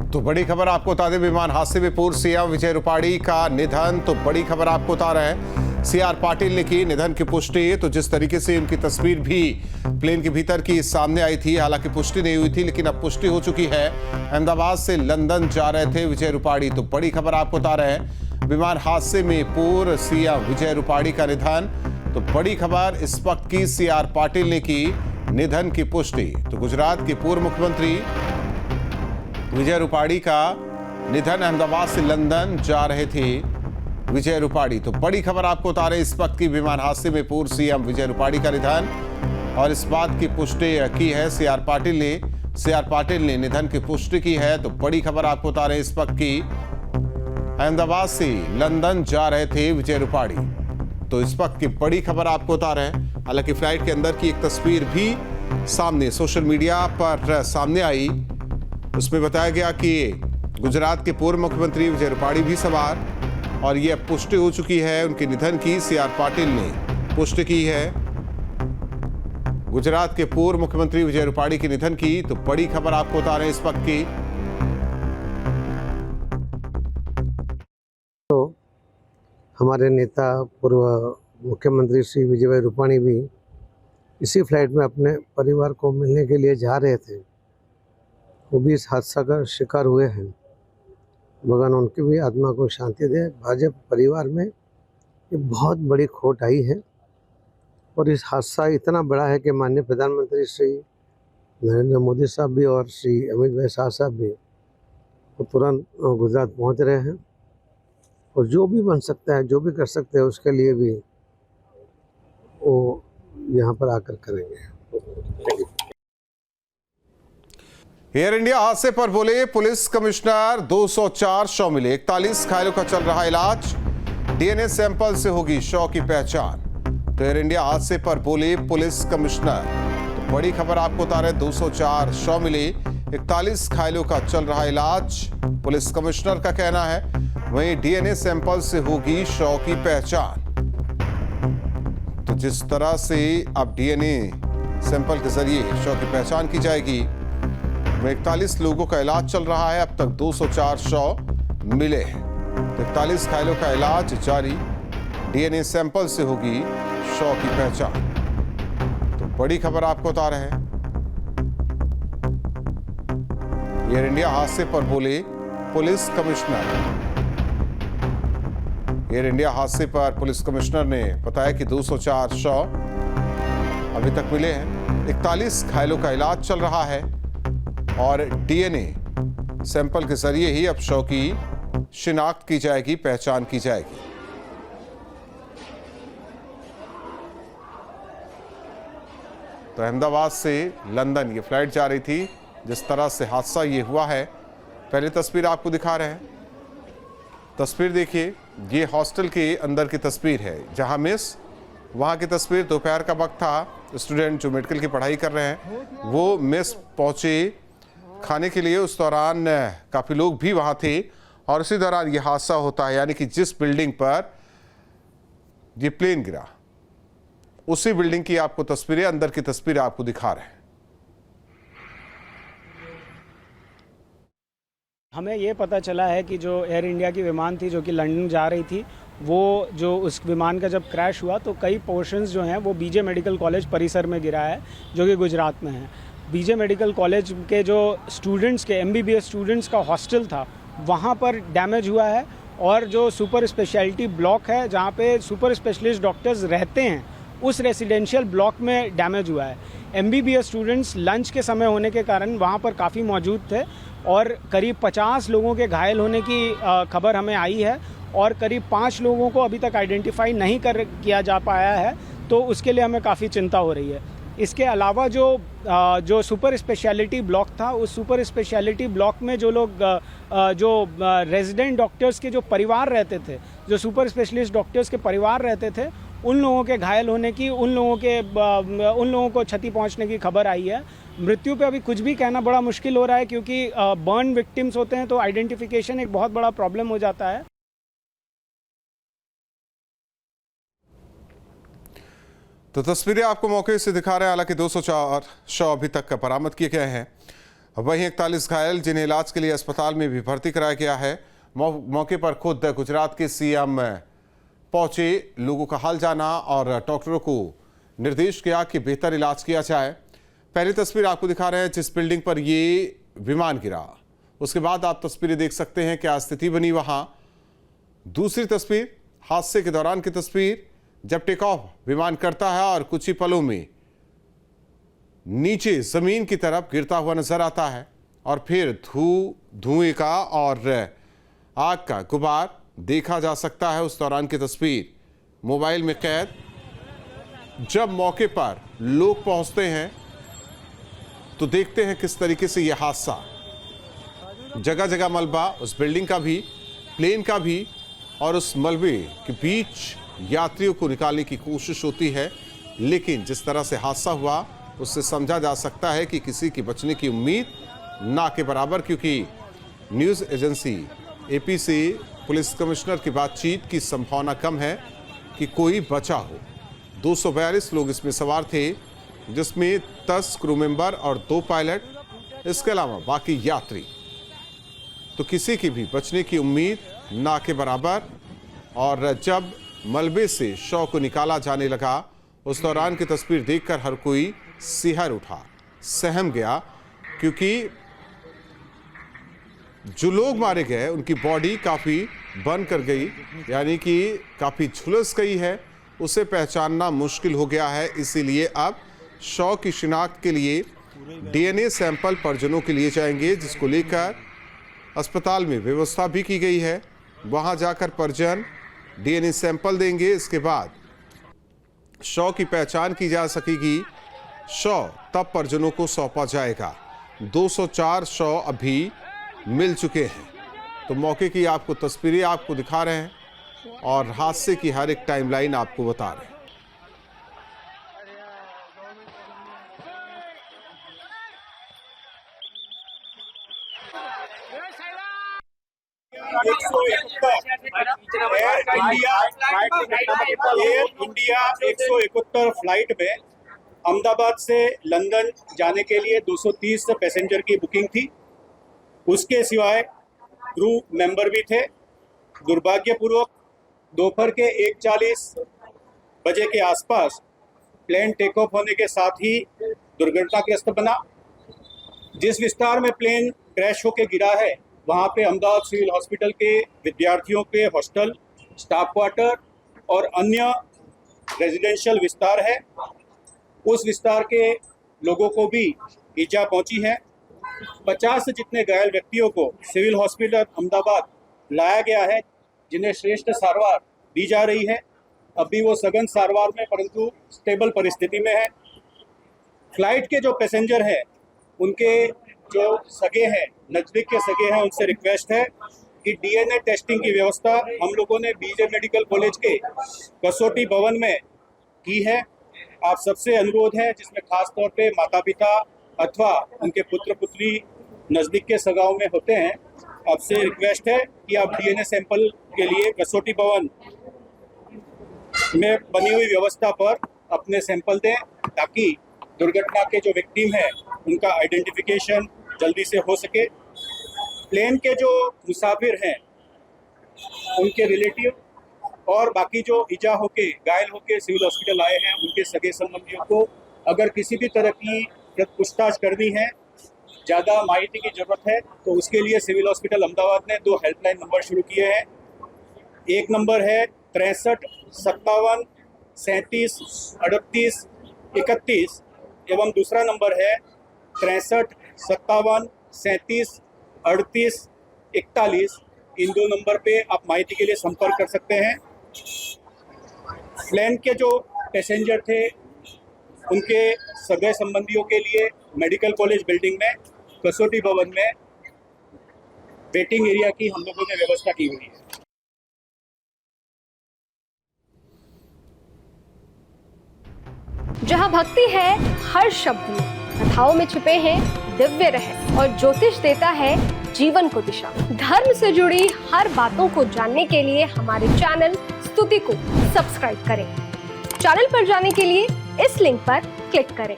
तो बड़ी खबर आपको बता दें, विमान हादसे में पूर्व सीएम विजय रूपाणी का निधन। तो बड़ी खबर आपको बता रहे हैं, सीआर पाटिल ने की निधन की पुष्टि। तो जिस तरीके से उनकी तस्वीर भी प्लेन के भीतर की सामने आई थी, हालांकि पुष्टि नहीं हुई थी, लेकिन अब पुष्टि हो चुकी है। अहमदाबाद से लंदन जा रहे थे विजय रूपाणी। तो बड़ी खबर आपको बता रहे हैं, विमान हादसे में पूर्व सीएम विजय रूपाणी का निधन। तो बड़ी खबर इस वक्त की, सीआर पाटिल ने की निधन की पुष्टि। तो गुजरात के पूर्व मुख्यमंत्री विजय रूपाणी का निधन, अहमदाबाद से लंदन जा रहे थे विजय रूपाणी। तो बड़ी खबर आपको बता रहे हैं, इस वक्त की विमान हादसे में पूर्व सीएम विजय रूपाणी का निधन, और इस बात की पुष्टि की है सीआर पाटिल ने निधन की पुष्टि की है। तो बड़ी खबर आपको बता रहे हैं, इस वक्त की अहमदाबाद से लंदन जा रहे थे विजय रूपाणी। तो इस वक्त की बड़ी खबर आपको बता रहे हैं। हालांकि फ्लाइट के अंदर की एक तस्वीर भी सामने सोशल मीडिया पर सामने आई, उसमें बताया गया कि गुजरात के पूर्व मुख्यमंत्री विजय रूपाणी भी सवार, और यह पुष्टि हो चुकी है उनके निधन की। सीआर पाटिल ने पुष्टि की है गुजरात के पूर्व मुख्यमंत्री विजय रूपाणी के निधन की। तो बड़ी खबर आपको बता रहे हैं इस वक्त की। तो हमारे नेता पूर्व मुख्यमंत्री श्री विजय भाई रूपाणी भी इसी फ्लाइट में अपने परिवार को मिलने के लिए जा रहे थे, वो भी इस हादसा का शिकार हुए हैं। भगवान उनकी भी आत्मा को शांति दे। भाजपा परिवार में ये बहुत बड़ी खोट आई है, और इस हादसा इतना बड़ा है कि माननीय प्रधानमंत्री श्री नरेंद्र मोदी साहब भी और श्री अमित भाई शाह साहब भी वो तुरंत गुजरात पहुंच रहे हैं, और जो भी बन सकता है, जो भी कर सकते हैं, उसके लिए भी वो यहाँ पर आकर करेंगे। एयर इंडिया हादसे पर बोले पुलिस कमिश्नर, 204 शव मिले, 41 घायलों का चल रहा इलाज, डीएनए सैंपल से होगी शव की पहचान। तो एयर इंडिया हादसे पर बोले पुलिस कमिश्नर। तो बड़ी खबर आपको बता रहे, 204 शव मिले, 41 घायलों का चल रहा इलाज, पुलिस कमिश्नर का कहना है। वहीं डीएनए सैंपल से होगी शव की पहचान। तो जिस तरह से अब डीएनए सैंपल के जरिए शव की पहचान की जाएगी, 41 लोगों का इलाज चल रहा है। अब तक 204 शव मिले हैं। 41 घायलों का इलाज जारी, डीएनए सैंपल से होगी शव की पहचान। तो बड़ी खबर आपको बता रहे हैं, एयर इंडिया हादसे पर बोले पुलिस कमिश्नर। एयर इंडिया हादसे पर पुलिस कमिश्नर ने बताया कि 204 शव अभी तक मिले हैं, 41 घायलों का इलाज चल रहा है, और डीएनए सैंपल के जरिए ही अब शव की शिनाख्त की जाएगी, पहचान की जाएगी। तो अहमदाबाद से लंदन ये फ्लाइट जा रही थी। जिस तरह से हादसा ये हुआ है, पहले तस्वीर आपको दिखा रहे हैं। तस्वीर देखिए, ये हॉस्टल के अंदर की तस्वीर है जहां मिस, वहां की तस्वीर दोपहर का वक्त था। स्टूडेंट जो मेडिकल की पढ़ाई कर रहे हैं वो मिस पहुंचे खाने के लिए। उस दौरान काफ़ी लोग भी वहाँ थे, और उसी दौरान ये हादसा होता है। यानी कि जिस बिल्डिंग पर ये प्लेन गिरा, उसी बिल्डिंग की आपको तस्वीरें, अंदर की तस्वीरें आपको दिखा रहे हैं। हमें ये पता चला है कि जो एयर इंडिया की विमान थी जो कि लंदन जा रही थी, वो जो उस विमान का जब क्रैश हुआ तो कई पोर्शंस जो हैं वो बीजे मेडिकल कॉलेज परिसर में गिरा है, जो कि गुजरात में है। बीजे मेडिकल कॉलेज के जो स्टूडेंट्स के एमबीबीएस स्टूडेंट्स का हॉस्टल था, वहाँ पर डैमेज हुआ है, और जो सुपर स्पेशलिटी ब्लॉक है जहाँ पे सुपर स्पेशलिस्ट डॉक्टर्स रहते हैं, उस रेसिडेंशियल ब्लॉक में डैमेज हुआ है। एमबीबीएस स्टूडेंट्स लंच के समय होने के कारण वहाँ पर काफ़ी मौजूद थे, और करीब 50 लोगों के घायल होने की खबर हमें आई है, और करीब 5 लोगों को अभी तक आइडेंटिफाई नहीं किया जा पाया है। तो उसके लिए हमें काफ़ी चिंता हो रही है। इसके अलावा जो सुपर स्पेशलिटी ब्लॉक था, उस सुपर स्पेशलिटी ब्लॉक में जो लोग जो रेजिडेंट डॉक्टर्स के जो परिवार रहते थे, जो सुपर स्पेशलिस्ट डॉक्टर्स के परिवार रहते थे, उन लोगों के घायल होने की, उन लोगों को क्षति पहुंचने की खबर आई है। मृत्यु पे अभी कुछ भी कहना बड़ा मुश्किल हो रहा है, क्योंकि बर्न विक्टिम्स होते हैं तो आइडेंटिफिकेशन एक बहुत बड़ा प्रॉब्लम हो जाता है। तो तस्वीरें आपको मौके से दिखा रहे हैं। हालांकि 204 शव अभी तक बरामद किए गए हैं। वहीं 41 घायल जिन्हें इलाज के लिए अस्पताल में भी भर्ती कराया गया है। मौके पर खुद गुजरात के सीएम पहुंचे, लोगों का हाल जाना और डॉक्टरों को निर्देश किया कि बेहतर इलाज किया जाए। पहली तस्वीर आपको दिखा रहे हैं जिस बिल्डिंग पर ये विमान गिरा, उसके बाद आप तस्वीरें देख सकते हैं क्या स्थिति बनी वहां। दूसरी तस्वीर हादसे के दौरान की तस्वीर, जब टेक ऑफ विमान करता है और कुछ ही पलों में नीचे जमीन की तरफ गिरता हुआ नजर आता है और फिर धुएं का और आग का गुबार देखा जा सकता है। उस दौरान की तस्वीर मोबाइल में कैद। जब मौके पर लोग पहुंचते हैं तो देखते हैं किस तरीके से यह हादसा, जगह जगह मलबा, उस बिल्डिंग का भी, प्लेन का भी, और उस मलबे के बीच यात्रियों को निकालने की कोशिश होती है। लेकिन जिस तरह से हादसा हुआ उससे समझा जा सकता है कि किसी की बचने की उम्मीद ना के बराबर, क्योंकि न्यूज़ एजेंसी एपी से पुलिस कमिश्नर की बातचीत की संभावना कम है कि कोई बचा हो। 242 लोग इसमें सवार थे, जिसमें 10 क्रू मेंबर और 2 पायलट, इसके अलावा बाकी यात्री। तो किसी की भी बचने की उम्मीद ना के बराबर। और जब मलबे से शव को निकाला जाने लगा उस दौरान की तस्वीर देखकर हर कोई सिहर उठा, सहम गया, क्योंकि जो लोग मारे गए उनकी बॉडी काफ़ी बन कर गई, यानी कि काफ़ी झुलस गई है, उसे पहचानना मुश्किल हो गया है। इसीलिए अब शव की शिनाख्त के लिए डीएनए सैंपल परिजनों के लिए जाएंगे, जिसको लेकर अस्पताल में व्यवस्था भी की गई है। वहां जाकर परिजन डीएनए सैंपल देंगे, इसके बाद शव की पहचान की जा सकेगी। शव तब परिजनों को सौंपा जाएगा। 204 शव अभी मिल चुके हैं। तो मौके की आपको तस्वीरें आपको दिखा रहे हैं और हादसे की हर एक टाइमलाइन आपको बता रहे हैं। एयर इंडिया 171 फ्लाइट में अहमदाबाद से लंदन जाने के लिए 230 पैसेंजर की बुकिंग थी। उसके सिवाय क्रू मेंबर भी थे। दुर्भाग्यपूर्वक दोपहर के 1:40 बजे के आसपास प्लेन टेक ऑफ होने के साथ ही दुर्घटनाग्रस्त बना। जिस विस्तार में प्लेन क्रैश होकर गिरा है वहाँ पे अहमदाबाद सिविल हॉस्पिटल के विद्यार्थियों के हॉस्टल, स्टाफ क्वार्टर और अन्य रेजिडेंशियल विस्तार है। उस विस्तार के लोगों को भी ईजा पहुंची है। 50 जितने घायल व्यक्तियों को सिविल हॉस्पिटल अहमदाबाद लाया गया है, जिन्हें श्रेष्ठ सारवार दी जा रही है। अभी वो सघन सारवार में परंतु स्टेबल परिस्थिति में है। फ्लाइट के जो पैसेंजर हैं उनके जो सगे हैं, नज़दीक के सगे हैं, उनसे रिक्वेस्ट है कि डीएनए टेस्टिंग की व्यवस्था हम लोगों ने बीजे मेडिकल कॉलेज के कसौटी भवन में की है। आप सबसे अनुरोध है, जिसमें खास तौर पे माता पिता अथवा उनके पुत्र पुत्री नज़दीक के सगाओं में होते हैं, आपसे रिक्वेस्ट है कि आप डीएनए सैंपल के लिए कसौटी भवन में बनी हुई व्यवस्था पर अपने सैंपल दें, ताकि दुर्घटना के जो विक्टिम हैं उनका आइडेंटिफिकेशन जल्दी से हो सके। प्लेन के जो मुसाफिर हैं उनके रिलेटिव और बाकी जो ईजा होके घायल होके सिविल हॉस्पिटल आए हैं उनके सगे संबंधियों को अगर किसी भी तरह की पूछताछ करनी है, ज़्यादा माहिती की जरूरत है, तो उसके लिए सिविल हॉस्पिटल अहमदाबाद ने 2 हेल्पलाइन नंबर शुरू किए हैं। एक नंबर है 63 57 37 38 31 एवं दूसरा नंबर है 63 57 37 38 41। इन 2 नंबर पे आप माहिती के लिए संपर्क कर सकते हैं। प्लेन के जो पैसेंजर थे उनके सगे संबंधियों के लिए मेडिकल कॉलेज बिल्डिंग में कसौटी भवन में वेटिंग एरिया की हम लोगों ने व्यवस्था की हुई है। जहां भक्ति है हर शब्द में, कथाओं में छुपे हैं दिव्य रहस्य और ज्योतिष देता है जीवन को दिशा। धर्म से जुड़ी हर बातों को जानने के लिए हमारे चैनल स्तुति को सब्सक्राइब करें। चैनल पर जाने के लिए इस लिंक पर क्लिक करें।